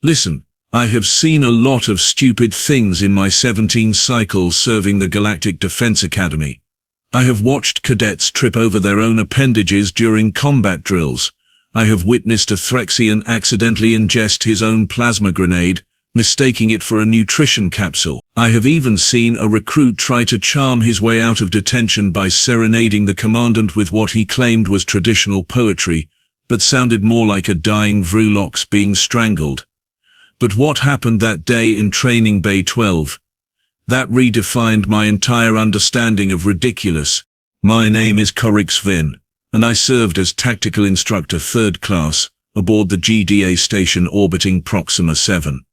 Listen, I have seen a lot of stupid things in my 17 cycles serving the Galactic Defense Academy. I have watched cadets trip over their own appendages during combat drills. I have witnessed a Threxian accidentally ingest his own plasma grenade, mistaking it for a nutrition capsule. I have even seen a recruit try to charm his way out of detention by serenading the commandant with what he claimed was traditional poetry, but sounded more like a dying Vrulox being strangled. But what happened that day in Training Bay 12? That redefined my entire understanding of ridiculous. My name is Korrax Venn, and I served as Tactical Instructor 3rd Class aboard the GDA station orbiting Proxima 7.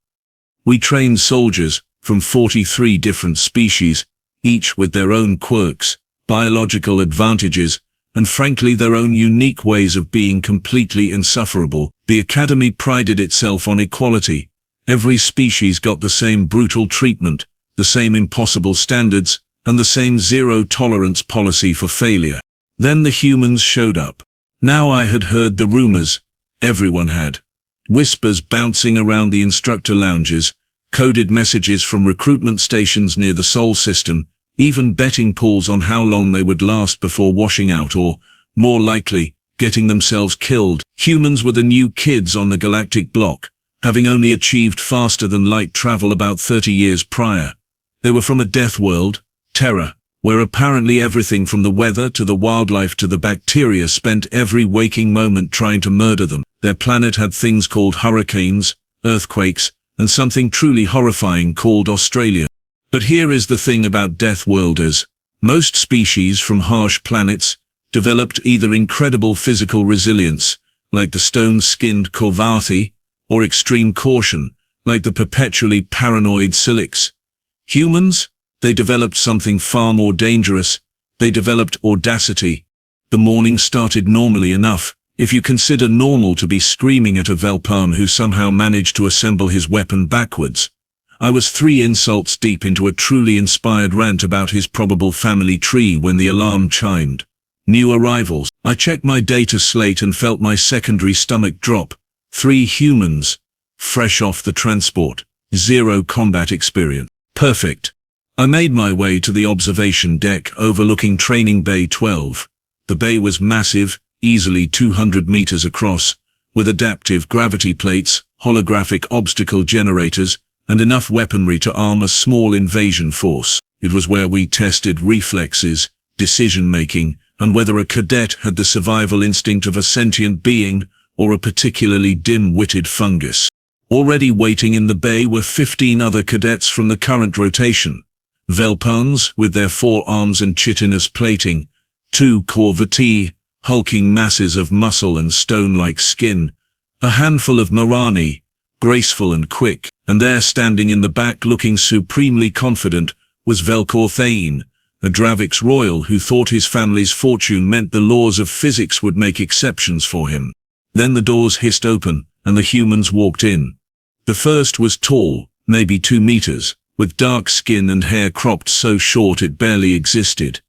We trained soldiers from 43 different species, each with their own quirks, biological advantages, and frankly their own unique ways of being completely insufferable. The Academy prided itself on equality. Every species got the same brutal treatment, the same impossible standards, and the same zero-tolerance policy for failure. Then the humans showed up. Now I had heard the rumors. Everyone had. Whispers bouncing around the instructor lounges, coded messages from recruitment stations near the Sol system, even betting pools on how long they would last before washing out or, more likely, getting themselves killed. Humans were the new kids on the galactic block, having only achieved faster-than-light travel about 30 years prior. They were from a death world, Terra, where apparently everything from the weather to the wildlife to the bacteria spent every waking moment trying to murder them. Their planet had things called hurricanes, earthquakes, and something truly horrifying called Australia. But here is the thing about Death Worlders. Most species from harsh planets developed either incredible physical resilience, like the stone-skinned Korvathi, or extreme caution, like the perpetually paranoid Silix. Humans? They developed something far more dangerous. They developed audacity. The morning started normally enough, if you consider normal to be screaming at a Velkor who somehow managed to assemble his weapon backwards. I was 3 insults deep into a truly inspired rant about his probable family tree when the alarm chimed. New arrivals. I checked my data slate and felt my secondary stomach drop. 3 humans. Fresh off the transport. 0 combat experience. Perfect. I made my way to the observation deck overlooking Training Bay 12. The bay was massive, easily 200 meters across, with adaptive gravity plates, holographic obstacle generators, and enough weaponry to arm a small invasion force. It was where we tested reflexes, decision-making, and whether a cadet had the survival instinct of a sentient being or a particularly dim-witted fungus. Already waiting in the bay were 15 other cadets from the current rotation. Velkors, with their forearms and chitinous plating, 2 Korvathi, hulking masses of muscle and stone-like skin, a handful of Marani, graceful and quick, and there standing in the back looking supremely confident was Velkor Thain, a Dravix royal who thought his family's fortune meant the laws of physics would make exceptions for him. Then the doors hissed open, and the humans walked in. The first was tall, maybe 2 meters, with dark skin and hair cropped so short it barely existed.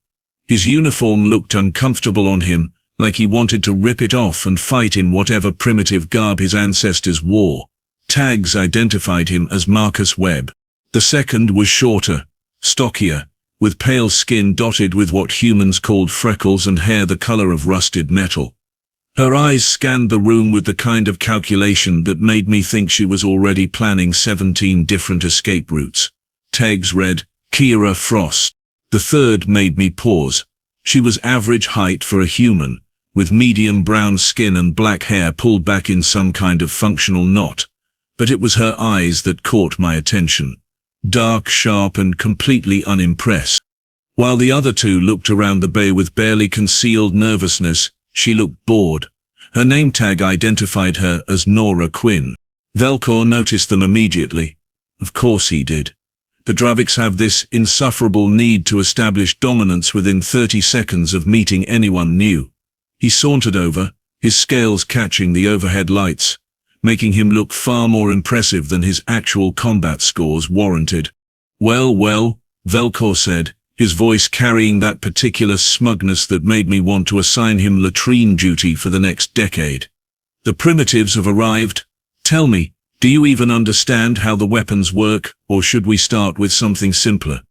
His uniform looked uncomfortable on him, like he wanted to rip it off and fight in whatever primitive garb his ancestors wore. Tags identified him as Marcus Webb. The second was shorter, stockier, with pale skin dotted with what humans called freckles and hair the color of rusted metal. Her eyes scanned the room with the kind of calculation that made me think she was already planning 17 different escape routes. Tags read, Kira Frost. The third made me pause. She was average height for a human, with medium brown skin and black hair pulled back in some kind of functional knot. But it was her eyes that caught my attention. Dark, sharp, and completely unimpressed. While the other 2 looked around the bay with barely concealed nervousness, she looked bored. Her name tag identified her as Nora Quinn. Velkor noticed them immediately. Of course he did. The Dravix have this insufferable need to establish dominance within 30 seconds of meeting anyone new. He sauntered over, his scales catching the overhead lights, making him look far more impressive than his actual combat scores warranted. Well, Velkor said, his voice carrying that particular smugness that made me want to assign him latrine duty for the next decade. The primitives have arrived. Tell me, Do you even understand how the weapons work, or should we start with something simpler?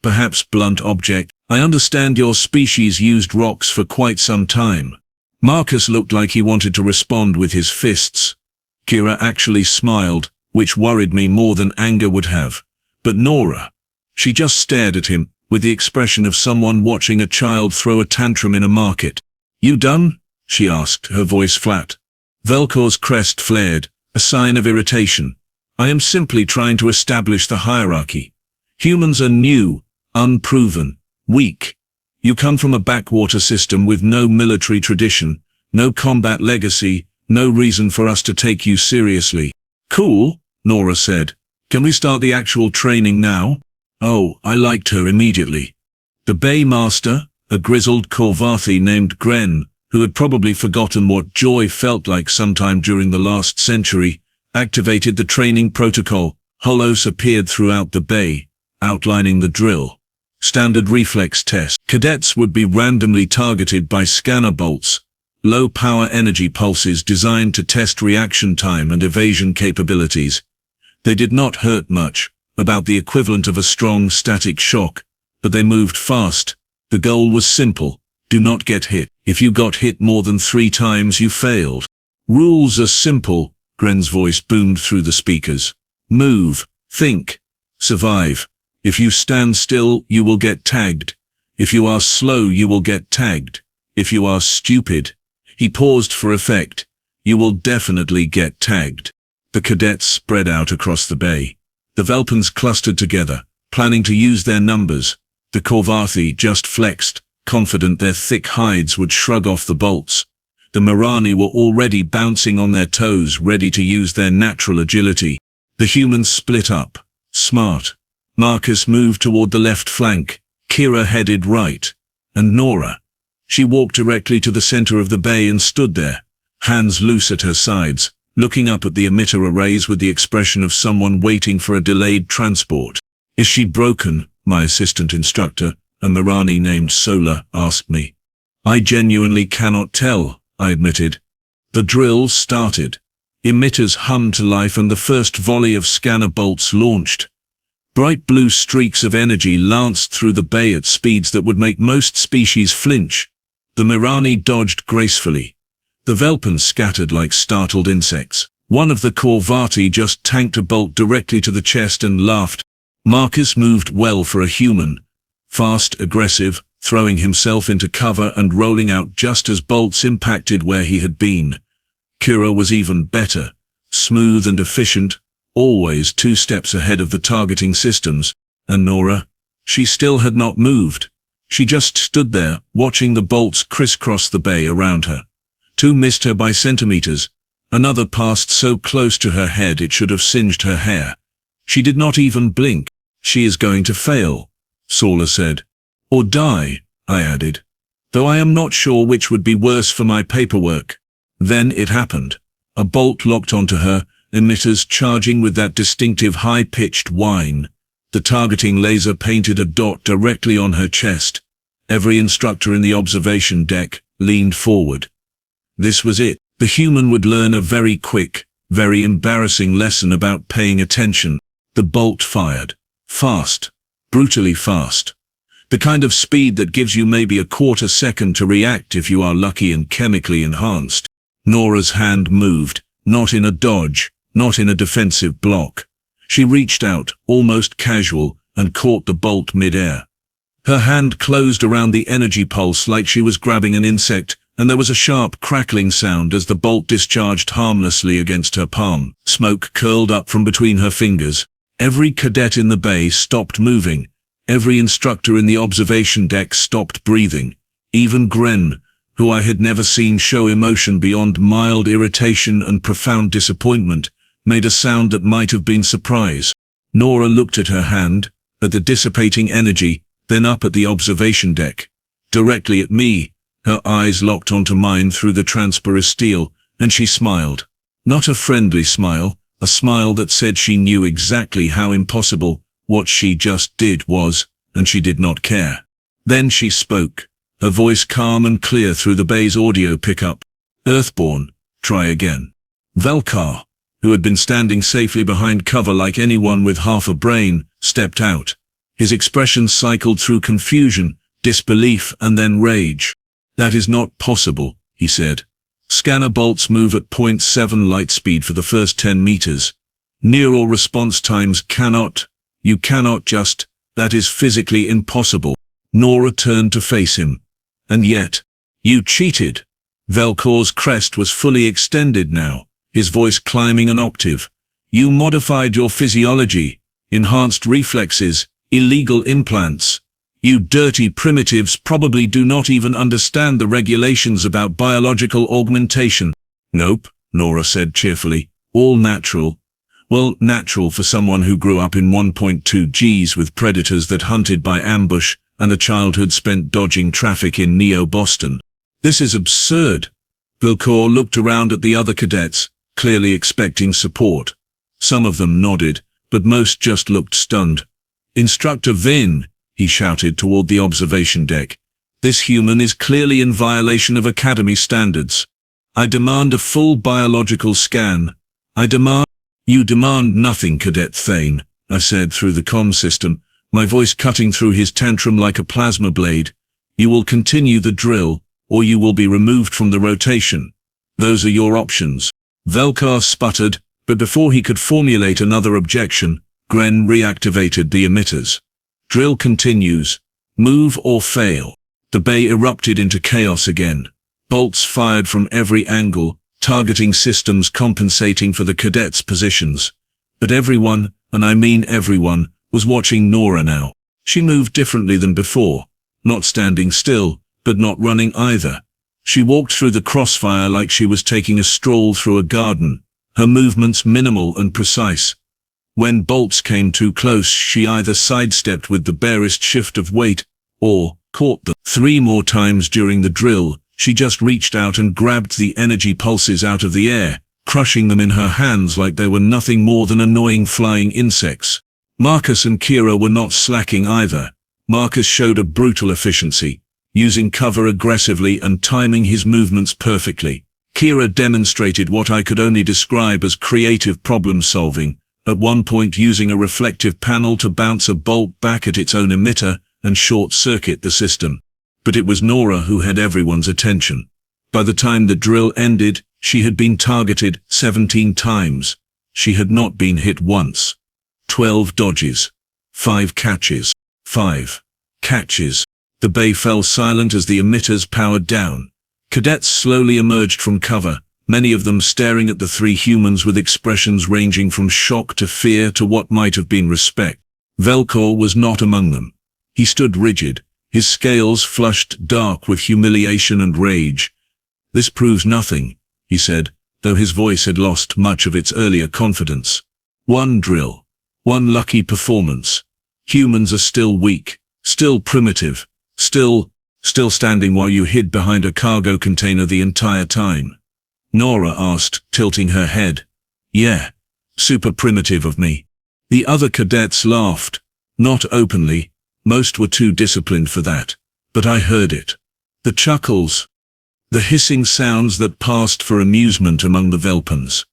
Perhaps blunt object. I understand your species used rocks for quite some time. Marcus looked like he wanted to respond with his fists. Kira actually smiled, which worried me more than anger would have. But Nora, she just stared at him, with the expression of someone watching a child throw a tantrum in a market. You done? She asked, her voice flat. Velkor's crest flared, a sign of irritation. I am simply trying to establish the hierarchy. Humans are new, unproven, weak. You come from a backwater system with no military tradition, no combat legacy, no reason for us to take you seriously. Cool, Nora said. Can we start the actual training now? Oh, I liked her immediately. The Bay Master, a grizzled Korvathi named Gren, who had probably forgotten what joy felt like sometime during the last century, activated the training protocol. Hollows appeared throughout the bay, outlining the drill. Standard reflex test. Cadets would be randomly targeted by scanner bolts, low-power energy pulses designed to test reaction time and evasion capabilities. They did not hurt much, about the equivalent of a strong static shock, but they moved fast. The goal was simple: do not get hit. If you got hit more than 3 times, you failed. Rules are simple, Gren's voice boomed through the speakers. Move, think, survive. If you stand still, you will get tagged. If you are slow, you will get tagged. If you are stupid, he paused for effect, you will definitely get tagged. The cadets spread out across the bay. The Velpans clustered together, planning to use their numbers. The Korvathi just flexed, confident their thick hides would shrug off the bolts. The Mirani were already bouncing on their toes, ready to use their natural agility. The humans split up. Smart. Marcus moved toward the left flank. Kira headed right. And Nora. She walked directly to the center of the bay and stood there, hands loose at her sides, looking up at the emitter arrays with the expression of someone waiting for a delayed transport. Is she broken? My assistant instructor, a Mirani named Sola, asked me. I genuinely cannot tell, I admitted. The drill started. Emitters hummed to life and the first volley of scanner bolts launched. Bright blue streaks of energy lanced through the bay at speeds that would make most species flinch. The Mirani dodged gracefully. The Velpans scattered like startled insects. One of the Korvathi just tanked a bolt directly to the chest and laughed. Marcus moved well for a human. Fast, aggressive, throwing himself into cover and rolling out just as bolts impacted where he had been. Kira was even better. Smooth and efficient, always 2 steps ahead of the targeting systems. And Nora? She still had not moved. She just stood there, watching the bolts crisscross the bay around her. 2 missed her by centimeters. Another passed so close to her head it should have singed her hair. She did not even blink. She is going to fail, Sola said. Or die, I added. Though I am not sure which would be worse for my paperwork. Then it happened. A bolt locked onto her, emitters charging with that distinctive high-pitched whine. The targeting laser painted a dot directly on her chest. Every instructor in the observation deck leaned forward. This was it. The human would learn a very quick, very embarrassing lesson about paying attention. The bolt fired. Fast. Brutally fast. The kind of speed that gives you maybe a quarter second to react if you are lucky and chemically enhanced. Nora's hand moved, not in a dodge, not in a defensive block. She reached out, almost casual, and caught the bolt mid-air. Her hand closed around the energy pulse like she was grabbing an insect, and there was a sharp crackling sound as the bolt discharged harmlessly against her palm. Smoke curled up from between her fingers. Every cadet in the bay stopped moving. Every instructor in the observation deck stopped breathing. Even Gren, who I had never seen show emotion beyond mild irritation and profound disappointment, made a sound that might have been surprise. Nora looked at her hand, at the dissipating energy, then up at the observation deck. Directly at me, her eyes locked onto mine through the transparisteel, and she smiled. Not a friendly smile, a smile that said she knew exactly how impossible what she just did was, and she did not care. Then she spoke, her voice calm and clear through the bay's audio pickup. Earthborn, try again. Velkor, who had been standing safely behind cover like anyone with half a brain, stepped out. His expression cycled through confusion, disbelief, and then rage. "That is not possible," he said. "Scanner bolts move at 0.7 light speed for the first 10 meters. Neural response times you cannot just, that is physically impossible." Nora turned to face him. "And yet, you cheated." Velkor's crest was fully extended now, his voice climbing an octave. "You modified your physiology, enhanced reflexes, illegal implants. You dirty primitives probably do not even understand the regulations about biological augmentation." "Nope," Nora said cheerfully. "All natural." Well, natural for someone who grew up in 1.2 Gs with predators that hunted by ambush and a childhood spent dodging traffic in Neo-Boston. "This is absurd." Velkor looked around at the other cadets, clearly expecting support. Some of them nodded, but most just looked stunned. "Instructor Venn," he shouted toward the observation deck. "This human is clearly in violation of Academy standards. I demand a full biological scan. "You demand nothing, Cadet Thane," I said through the comm system, my voice cutting through his tantrum like a plasma blade. "You will continue the drill, or you will be removed from the rotation. Those are your options." Velkor sputtered, but before he could formulate another objection, Gren reactivated the emitters. "Drill continues. Move or fail." The bay erupted into chaos again. Bolts fired from every angle, targeting systems compensating for the cadets' positions. But everyone, and I mean everyone, was watching Nora now. She moved differently than before, not standing still, but not running either. She walked through the crossfire like she was taking a stroll through a garden, her movements minimal and precise. When bolts came too close, she either sidestepped with the barest shift of weight, or caught them. 3 more times during the drill, she just reached out and grabbed the energy pulses out of the air, crushing them in her hands like they were nothing more than annoying flying insects. Marcus and Kira were not slacking either. Marcus showed a brutal efficiency, using cover aggressively and timing his movements perfectly. Kira demonstrated what I could only describe as creative problem-solving, at one point using a reflective panel to bounce a bolt back at its own emitter and short-circuit the system. But it was Nora who had everyone's attention. By the time the drill ended, she had been targeted 17 times. She had not been hit once. 12 dodges. 5 catches. 5 catches. The bay fell silent as the emitters powered down. Cadets slowly emerged from cover, many of them staring at the 3 humans with expressions ranging from shock to fear to what might have been respect. Velkor was not among them. He stood rigid, his scales flushed dark with humiliation and rage. "This proves nothing," he said, though his voice had lost much of its earlier confidence. "One drill. One lucky performance. Humans are still weak, still primitive, still standing while you hid behind a cargo container the entire time." Nora asked, tilting her head. "Yeah, super primitive of me." The other cadets laughed. Not openly, most were too disciplined for that, but I heard it. The chuckles, the hissing sounds that passed for amusement among the Velpans.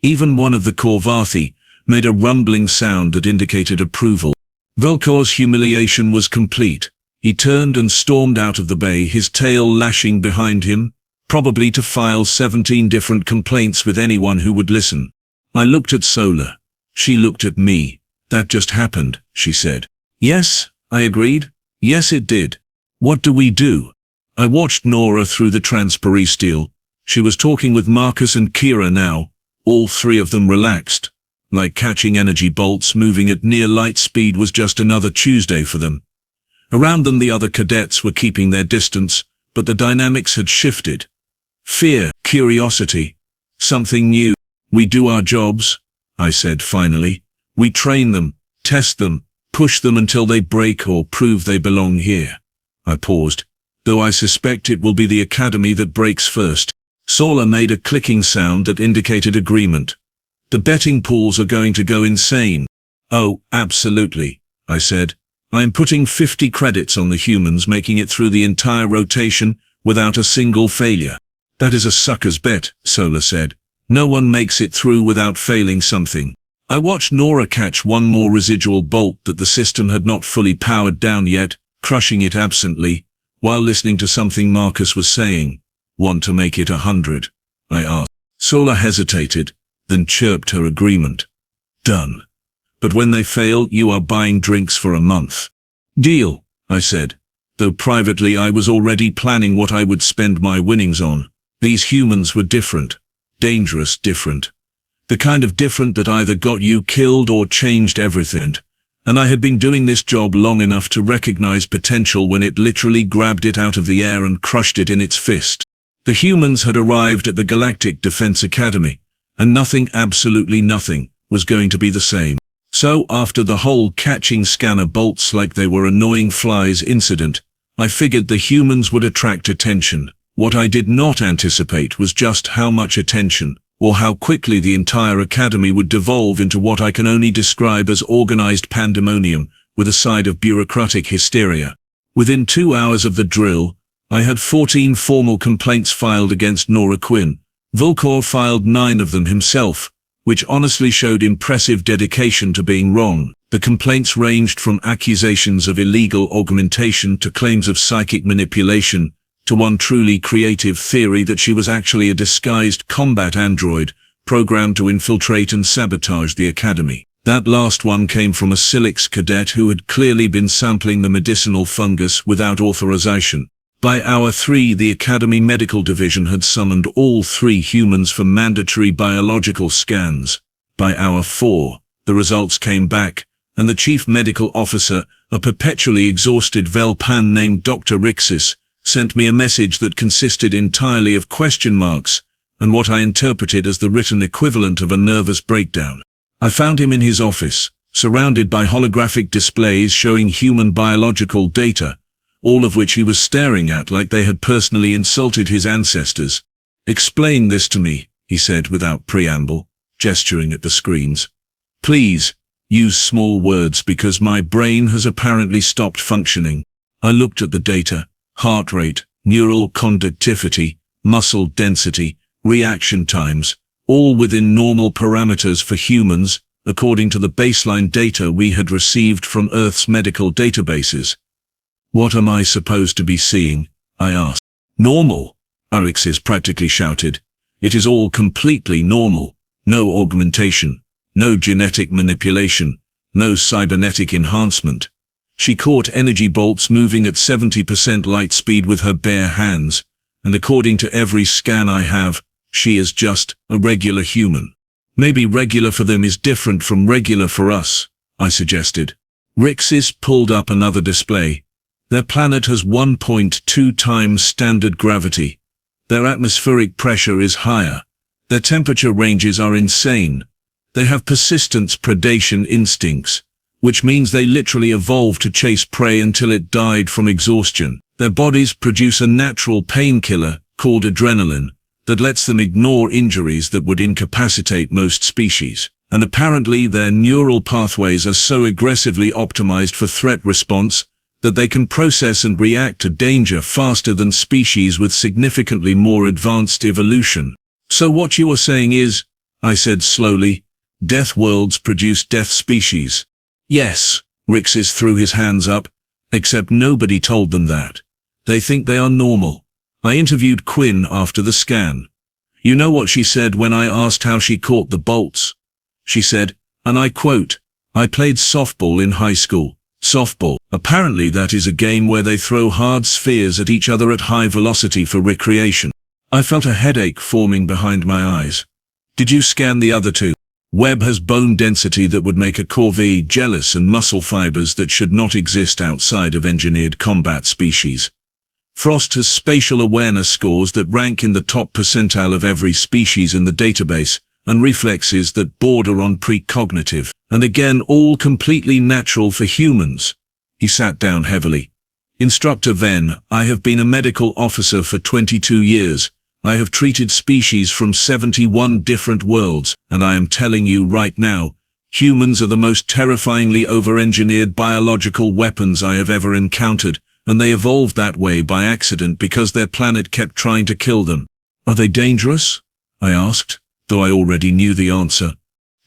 Even one of the Korvathi made a rumbling sound that indicated approval. Velkor's humiliation was complete. He turned and stormed out of the bay, his tail lashing behind him, probably to file 17 different complaints with anyone who would listen. I looked at Sola. She looked at me. "That just happened," she said. "Yes," I agreed. "Yes, it did. What do we do?" I watched Nora through the transparisteel. She was talking with Marcus and Kira now, all 3 of them relaxed. Like catching energy bolts moving at near light speed was just another Tuesday for them. Around them the other cadets were keeping their distance, but the dynamics had shifted. Fear, curiosity, something new. "We do our jobs," I said finally. "We train them, test them, push them until they break or prove they belong here." I paused, though I suspect it will be the Academy that breaks first. Sola made a clicking sound that indicated agreement. "The betting pools are going to go insane." "Oh, absolutely," I said. "I'm putting 50 credits on the humans making it through the entire rotation without a single failure." "That is a sucker's bet," Sola said. No one makes it through without failing something. I watched Nora catch one more residual bolt that the system had not fully powered down yet, crushing it absently, while listening to something Marcus was saying. Want to make it 100? I asked. Sola hesitated, then chirped her agreement. Done. But when they fail, you are buying drinks for a month. Deal, I said, though privately I was already planning what I would spend my winnings on. These humans were different. Dangerous different. The kind of different that either got you killed or changed everything. And I had been doing this job long enough to recognize potential when it literally grabbed it out of the air and crushed it in its fist. The humans had arrived at the Galactic Defense Academy, and nothing, absolutely nothing, was going to be the same. So after the whole catching scanner bolts like they were annoying flies incident, I figured the humans would attract attention. What I did not anticipate was just how much attention, or how quickly the entire academy would devolve into what I can only describe as organized pandemonium, with a side of bureaucratic hysteria. Within 2 hours of the drill, I had 14 formal complaints filed against Nora Quinn. Velkor filed 9 of them himself, which honestly showed impressive dedication to being wrong. The complaints ranged from accusations of illegal augmentation to claims of psychic manipulation, to one truly creative theory that she was actually a disguised combat android, programmed to infiltrate and sabotage the academy. That last one came from a Silix cadet who had clearly been sampling the medicinal fungus without authorization. By hour 3, the Academy Medical Division had summoned all 3 humans for mandatory biological scans. By hour 4, the results came back, and the Chief Medical Officer, a perpetually exhausted Velpan named Dr. Rixis, sent me a message that consisted entirely of question marks, and what I interpreted as the written equivalent of a nervous breakdown. I found him in his office, surrounded by holographic displays showing human biological data, all of which he was staring at like they had personally insulted his ancestors. Explain this to me, he said without preamble, gesturing at the screens. Please, use small words because my brain has apparently stopped functioning. I looked at the data, heart rate, neural conductivity, muscle density, reaction times, all within normal parameters for humans, according to the baseline data we had received from Earth's medical databases. What am I supposed to be seeing? I asked. Normal, Arixis practically shouted. It is all completely normal. No augmentation, no genetic manipulation, no cybernetic enhancement. She caught energy bolts moving at 70% light speed with her bare hands, and according to every scan I have, she is just a regular human. Maybe regular for them is different from regular for us, I suggested. Rixis pulled up another display. Their planet has 1.2 times standard gravity. Their atmospheric pressure is higher. Their temperature ranges are insane. They have persistent predation instincts, which means they literally evolved to chase prey until it died from exhaustion. Their bodies produce a natural painkiller, called adrenaline, that lets them ignore injuries that would incapacitate most species. And apparently their neural pathways are so aggressively optimized for threat response that they can process and react to danger faster than species with significantly more advanced evolution. So what you are saying is, I said slowly, death worlds produce death species. Yes, Rixis threw his hands up, except nobody told them that. They think they are normal. I interviewed Quinn after the scan. You know what she said when I asked how she caught the bolts? She said, and I quote, I played softball in high school. Softball. Apparently that is a game where they throw hard spheres at each other at high velocity for recreation. I felt a headache forming behind my eyes. Did you scan the other 2? Webb has bone density that would make a Corvi jealous and muscle fibers that should not exist outside of engineered combat species. Frost has spatial awareness scores that rank in the top percentile of every species in the database, and reflexes that border on precognitive, and again all completely natural for humans. He sat down heavily. Instructor Venn, I have been a medical officer for 22 years. I have treated species from 71 different worlds, and I am telling you right now, humans are the most terrifyingly over-engineered biological weapons I have ever encountered, and they evolved that way by accident because their planet kept trying to kill them. Are they dangerous? I asked. though I already knew the answer.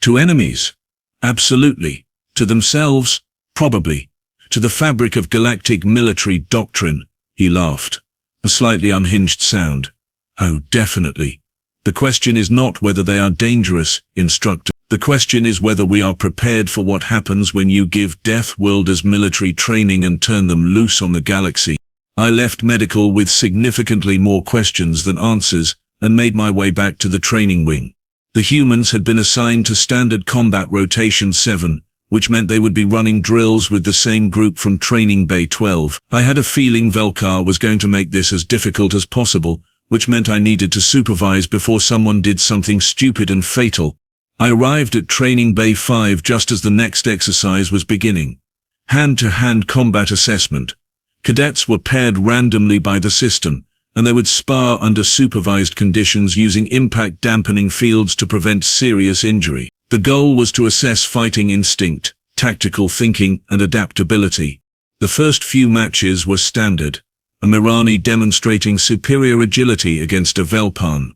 To enemies? Absolutely. To themselves? Probably. To the fabric of galactic military doctrine, he laughed. A slightly unhinged sound. Oh, definitely. The question is not whether they are dangerous, Instructor. The question is whether we are prepared for what happens when you give Death Worlders military training and turn them loose on the galaxy. I left medical with significantly more questions than answers and made my way back to the training wing. The humans had been assigned to Standard Combat Rotation 7, which meant they would be running drills with the same group from Training Bay 12. I had a feeling Velkor was going to make this as difficult as possible, which meant I needed to supervise before someone did something stupid and fatal. I arrived at Training Bay 5 just as the next exercise was beginning. Hand-to-hand combat assessment. Cadets were paired randomly by the system, and they would spar under supervised conditions using impact-dampening fields to prevent serious injury. The goal was to assess fighting instinct, tactical thinking, and adaptability. The first few matches were standard, a Mirani demonstrating superior agility against a Velkor.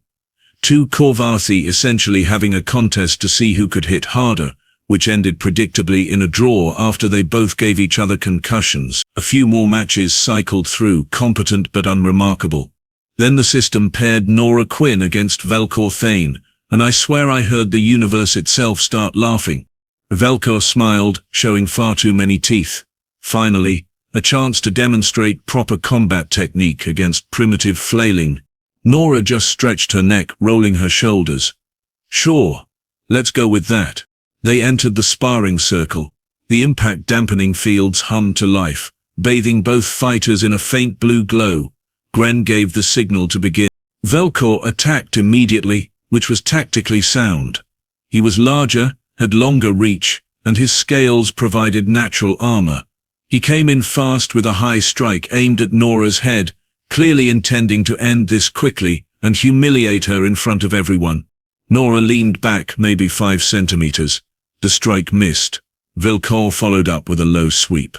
Two Korvathi essentially having a contest to see who could hit harder, which ended predictably in a draw after they both gave each other concussions. A few more matches cycled through, competent but unremarkable. Then the system paired Nora Quinn against Velkor Thane, and I swear I heard the universe itself start laughing. Velkor smiled, showing far too many teeth. Finally, a chance to demonstrate proper combat technique against primitive flailing. Nora just stretched her neck, rolling her shoulders. Sure, let's go with that. They entered the sparring circle. The impact-dampening fields hummed to life, bathing both fighters in a faint blue glow. Gren gave the signal to begin. Velkor attacked immediately, which was tactically sound. He was larger, had longer reach, and his scales provided natural armor. He came in fast with a high strike aimed at Nora's head, clearly intending to end this quickly and humiliate her in front of everyone. Nora leaned back maybe 5 centimeters. The strike missed. Velkor followed up with a low sweep.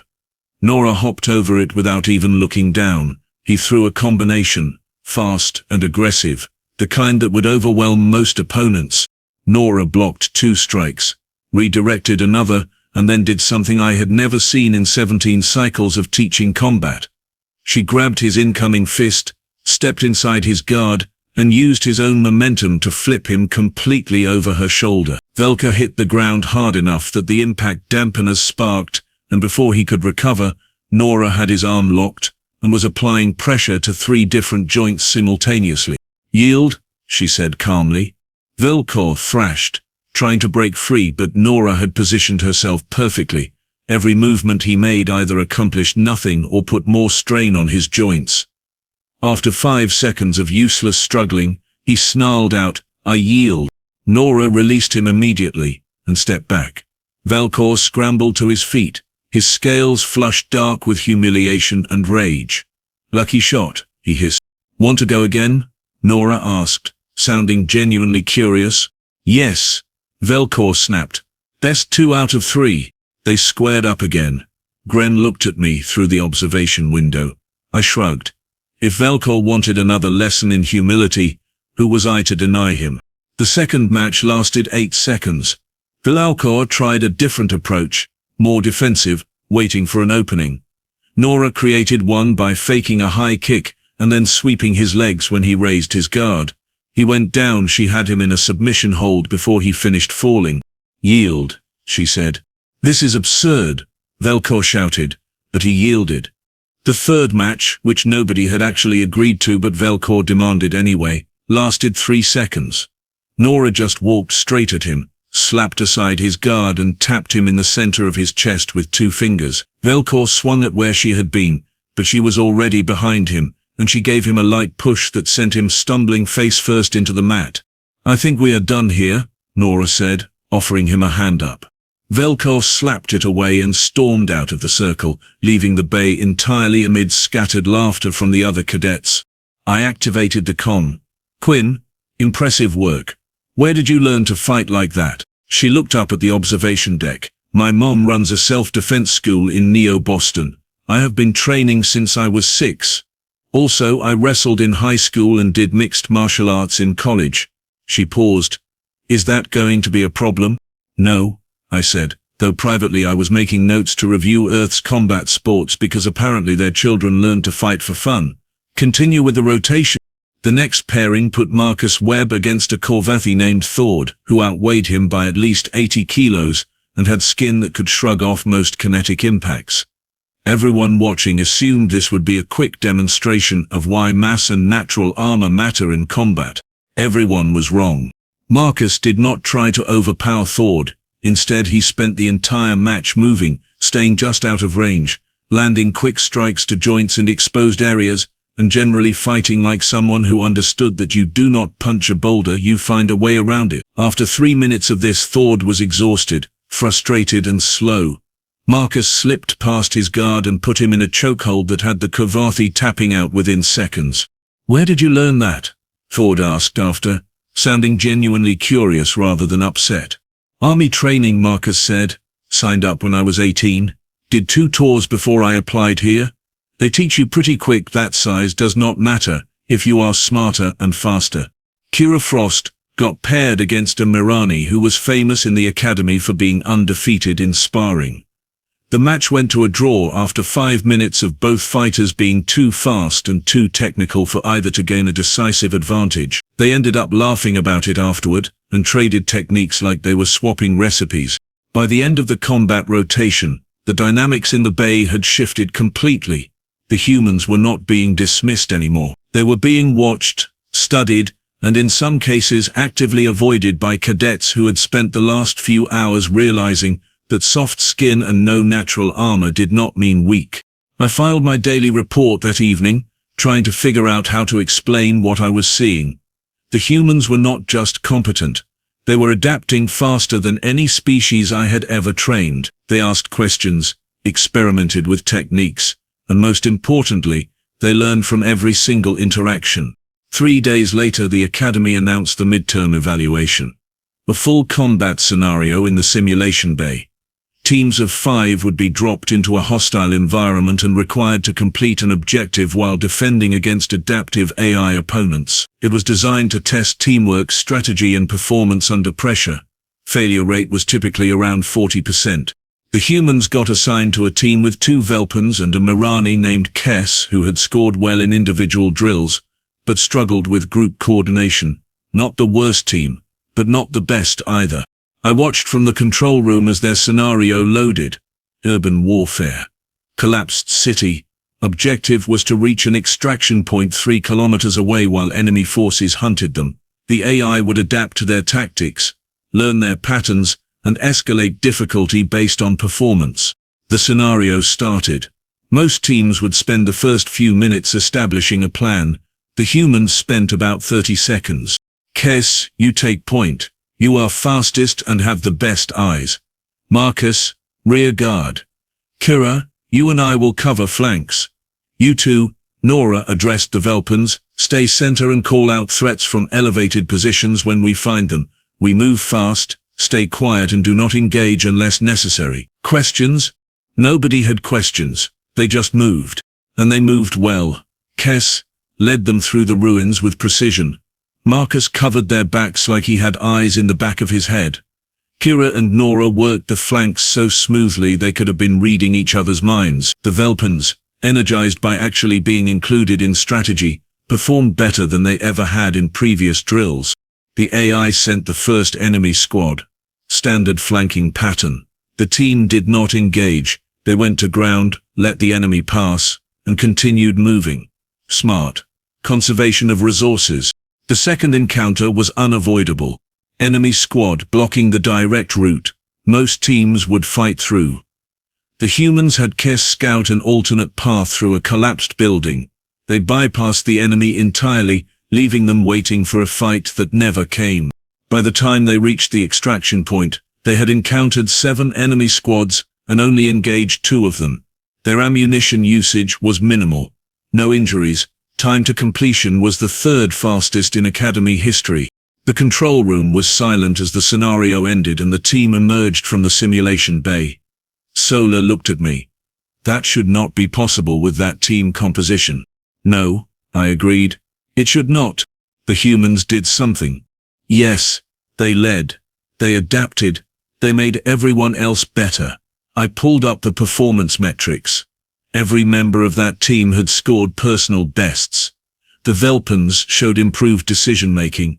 Nora hopped over it without even looking down. He threw a combination, fast and aggressive, the kind that would overwhelm most opponents. Nora blocked 2 strikes, redirected another, and then did something I had never seen in 17 cycles of teaching combat. She grabbed his incoming fist, stepped inside his guard, and used his own momentum to flip him completely over her shoulder. Velkor hit the ground hard enough that the impact dampeners sparked, and before he could recover, Nora had his arm locked and was applying pressure to 3 different joints simultaneously. "Yield," she said calmly. Velkor thrashed, trying to break free, but Nora had positioned herself perfectly. Every movement he made either accomplished nothing or put more strain on his joints. After 5 seconds of useless struggling, he snarled out, "I yield." Nora released him immediately and stepped back. Velkor scrambled to his feet, his scales flushed dark with humiliation and rage. "Lucky shot," he hissed. "Want to go again?" Nora asked, sounding genuinely curious. "Yes," Velkor snapped. "Best 2 out of 3. They squared up again. Gren looked at me through the observation window. I shrugged. If Velkor wanted another lesson in humility, who was I to deny him? The second match lasted 8 seconds. Velkor tried a different approach, more defensive, waiting for an opening. Nora created one by faking a high kick and then sweeping his legs when he raised his guard. He went down. She had him in a submission hold before he finished falling. "Yield," she said. "This is absurd," Velkor shouted, but he yielded. The third match, which nobody had actually agreed to but Velkor demanded anyway, lasted 3 seconds. Nora just walked straight at him, slapped aside his guard and tapped him in the center of his chest with 2 fingers. Velkor swung at where she had been, but she was already behind him, and she gave him a light push that sent him stumbling face first into the mat. "I think we are done here," Nora said, offering him a hand up. Velkor slapped it away and stormed out of the circle, leaving the bay entirely amid scattered laughter from the other cadets. I activated the con. "Quinn, impressive work. Where did you learn to fight like that?" She looked up at the observation deck. "My mom runs a self-defense school in Neo-Boston. I have been training since I was 6. Also, I wrestled in high school and did mixed martial arts in college." She paused, Is that going to be a problem? No, I said, though privately I was making notes to review Earth's combat sports because apparently their children learned to fight for fun. Continue with the rotation. The next pairing put Marcus Webb against a Corvathi named Thord, who outweighed him by at least 80 kilos and had skin that could shrug off most kinetic impacts. Everyone watching assumed this would be a quick demonstration of why mass and natural armor matter in combat. Everyone was wrong. Marcus did not try to overpower Thord. Instead, he spent the entire match moving, staying just out of range, landing quick strikes to joints and exposed areas, and generally fighting like someone who understood that you do not punch a boulder, you find a way around it. After 3 minutes of this, Thord was exhausted, frustrated and slow. Marcus slipped past his guard and put him in a chokehold that had the Corvathi tapping out within seconds. "Where did you learn that?" Thord asked after, sounding genuinely curious rather than upset. "Army training," Marcus said. "Signed up when I was 18. Did 2 tours before I applied here. They teach you pretty quick that size does not matter if you are smarter and faster." Kira Frost got paired against a Mirani who was famous in the academy for being undefeated in sparring. The match went to a draw after 5 minutes of both fighters being too fast and too technical for either to gain a decisive advantage. They ended up laughing about it afterward and traded techniques like they were swapping recipes. By the end of the combat rotation, the dynamics in the bay had shifted completely. The humans were not being dismissed anymore. They were being watched, studied, and in some cases actively avoided by cadets who had spent the last few hours realizing that soft skin and no natural armor did not mean weak. I filed my daily report that evening, trying to figure out how to explain what I was seeing. The humans were not just competent. They were adapting faster than any species I had ever trained. They asked questions, experimented with techniques, and most importantly, they learned from every single interaction. 3 days later, the Academy announced the midterm evaluation. A full combat scenario in the simulation bay. Teams of 5 would be dropped into a hostile environment and required to complete an objective while defending against adaptive AI opponents. It was designed to test teamwork, strategy, and performance under pressure. Failure rate was typically around 40%. The humans got assigned to a team with 2 Velpans and a Mirani named Kess, who had scored well in individual drills, but struggled with group coordination. Not the worst team, but not the best either. I watched from the control room as their scenario loaded. Urban warfare. Collapsed city. Objective was to reach an extraction point 3 kilometers away while enemy forces hunted them. The AI would adapt to their tactics, learn their patterns, and escalate difficulty based on performance. The scenario started. Most teams would spend the first few minutes establishing a plan. The humans spent about 30 seconds. Kess, you take point. You are fastest and have the best eyes. Marcus, rear guard. Kira, you and I will cover flanks. You two, Nora addressed the Velpans, stay center and call out threats from elevated positions when we find them. We move fast, stay quiet and do not engage unless necessary. Questions? Nobody had questions. They just moved. And they moved well. Kess led them through the ruins with precision. Marcus covered their backs like he had eyes in the back of his head. Kira and Nora worked the flanks so smoothly they could have been reading each other's minds. The Velpans, energized by actually being included in strategy, performed better than they ever had in previous drills. The AI sent the first enemy squad. Standard flanking pattern. The team did not engage. They went to ground, let the enemy pass, and continued moving. Smart. Conservation of resources. The second encounter was unavoidable. Enemy squad blocking the direct route. Most teams would fight through. The humans had Kess scout an alternate path through a collapsed building. They bypassed the enemy entirely, leaving them waiting for a fight that never came. By the time they reached the extraction point, they had encountered 7 enemy squads and only engaged 2 of them. Their ammunition usage was minimal. No injuries. Time to completion was the 3rd fastest in Academy history. The control room was silent as the scenario ended and the team emerged from the simulation bay. Solar looked at me. That should not be possible with that team composition. No, I agreed. It should not. The humans did something. Yes, They led. They adapted. They made everyone else better. I pulled up the performance metrics. Every member of that team had scored personal bests. The Velpans showed improved decision-making.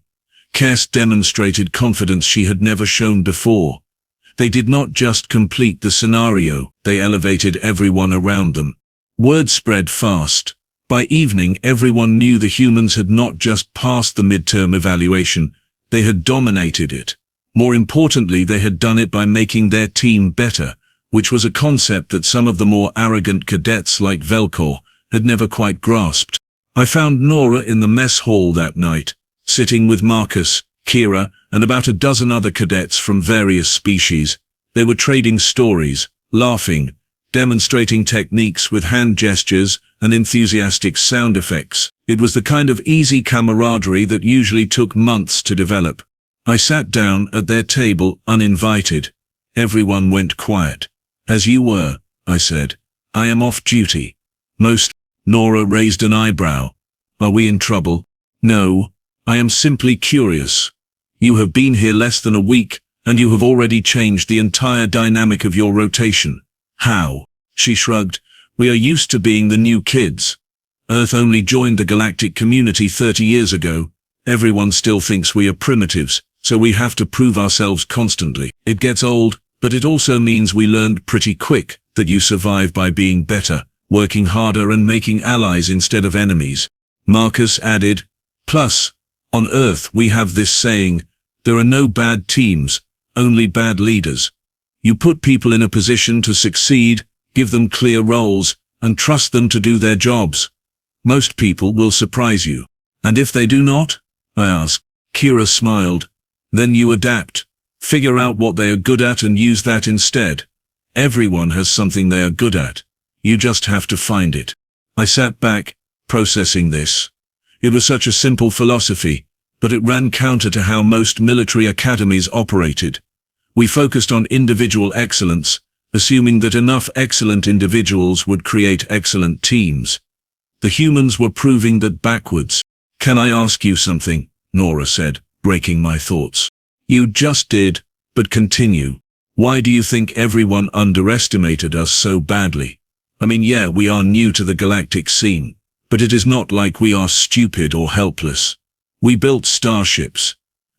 Cass demonstrated confidence she had never shown before. They did not just complete the scenario, they elevated everyone around them. Word spread fast. By evening, everyone knew the humans had not just passed the midterm evaluation, they had dominated it. More importantly, they had done it by making their team better, which was a concept that some of the more arrogant cadets like Velkor had never quite grasped. I found Nora in the mess hall that night, sitting with Marcus, Kira, and about a dozen other cadets from various species. They were trading stories, laughing, demonstrating techniques with hand gestures and enthusiastic sound effects. It was the kind of easy camaraderie that usually took months to develop. I sat down at their table uninvited. Everyone went quiet. As you were, I said. I am off duty. Nora raised an eyebrow. Are we in trouble? No, I am simply curious. You have been here less than a week, and you have already changed the entire dynamic of your rotation. How? She shrugged. We are used to being the new kids. Earth only joined the galactic community 30 years ago. Everyone still thinks we are primitives, so we have to prove ourselves constantly. It gets old, but it also means we learned pretty quick that you survive by being better, working harder and making allies instead of enemies. Marcus added, plus, on Earth we have this saying, there are no bad teams, only bad leaders. You put people in a position to succeed, give them clear roles, and trust them to do their jobs. Most people will surprise you. And if they do not? I asked. Kira smiled. Then you adapt. Figure out what they are good at and use that instead. Everyone has something they are good at. You just have to find it. I sat back, processing this. It was such a simple philosophy, but it ran counter to how most military academies operated. We focused on individual excellence, assuming that enough excellent individuals would create excellent teams. The humans were proving that backwards. Can I ask you something? Nora said, breaking my thoughts. You just did, but continue. Why do you think everyone underestimated us so badly? I mean, yeah, we are new to the galactic scene, but it is not like we are stupid or helpless. We built starships.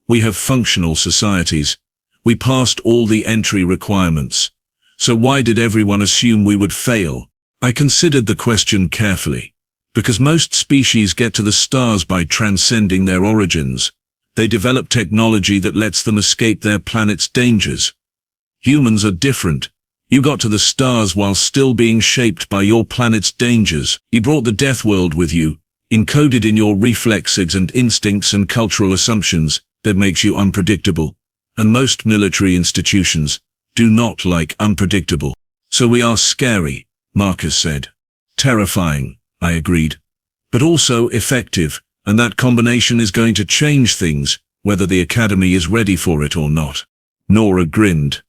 We have functional societies. We passed all the entry requirements. So why did everyone assume we would fail? I considered the question carefully. Because most species get to the stars by transcending their origins. They develop technology that lets them escape their planet's dangers. Humans are different. You got to the stars while still being shaped by your planet's dangers. You brought the death world with you, encoded in your reflexes and instincts and cultural assumptions that makes you unpredictable. And most military institutions do not like unpredictable. So we are scary, Marcus said. Terrifying, I agreed. But also effective, and that combination is going to change things, whether the Academy is ready for it or not. Nora grinned.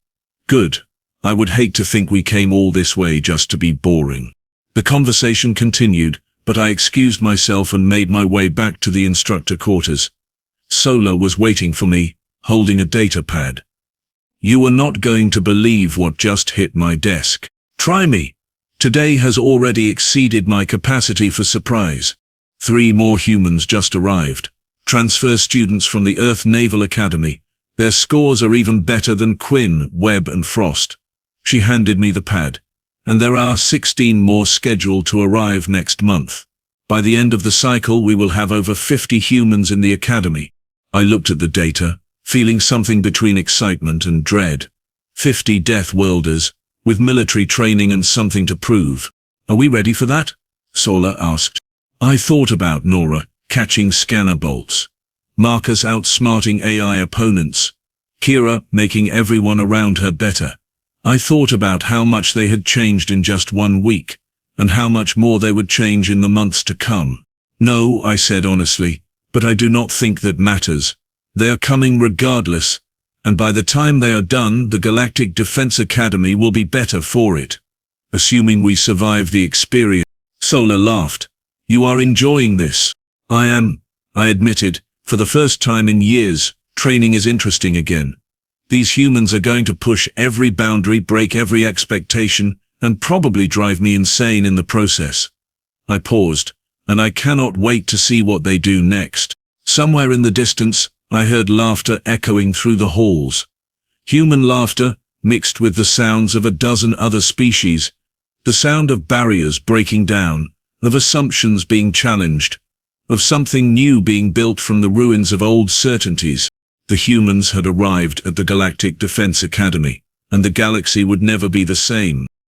Good. I would hate to think we came all this way just to be boring. The conversation continued, but I excused myself and made my way back to the instructor quarters. Sola was waiting for me, holding a data pad. You are not going to believe what just hit my desk. Try me. Today has already exceeded my capacity for surprise. 3 more humans just arrived. Transfer students from the Earth Naval Academy. Their scores are even better than Quinn, Webb and Frost. She handed me the pad. And there are 16 more scheduled to arrive next month. By the end of the cycle we will have over 50 humans in the Academy. I looked at the data, feeling something between excitement and dread. 50 Death Worlders, with military training and something to prove. Are we ready for that? Sola asked. I thought about Nora, catching scanner bolts. Marcus outsmarting AI opponents. Kira making everyone around her better. I thought about how much they had changed in just 1 week, and how much more they would change in the months to come. No, I said honestly, but I do not think that matters. They are coming regardless, and by the time they are done, the Galactic Defense Academy will be better for it. Assuming we survive the experience. Sola laughed. You are enjoying this. I am, I admitted, for the first time in years, Training is interesting again. These humans are going to push every boundary, break every expectation, and probably drive me insane in the process. I paused, and I cannot wait to see what they do next. Somewhere in the distance, I heard laughter echoing through the halls. Human laughter, mixed with the sounds of a dozen other species, the sound of barriers breaking down, of assumptions being challenged, of something new being built from the ruins of old certainties. The humans had arrived at the Galactic Defense Academy, and the galaxy would never be the same.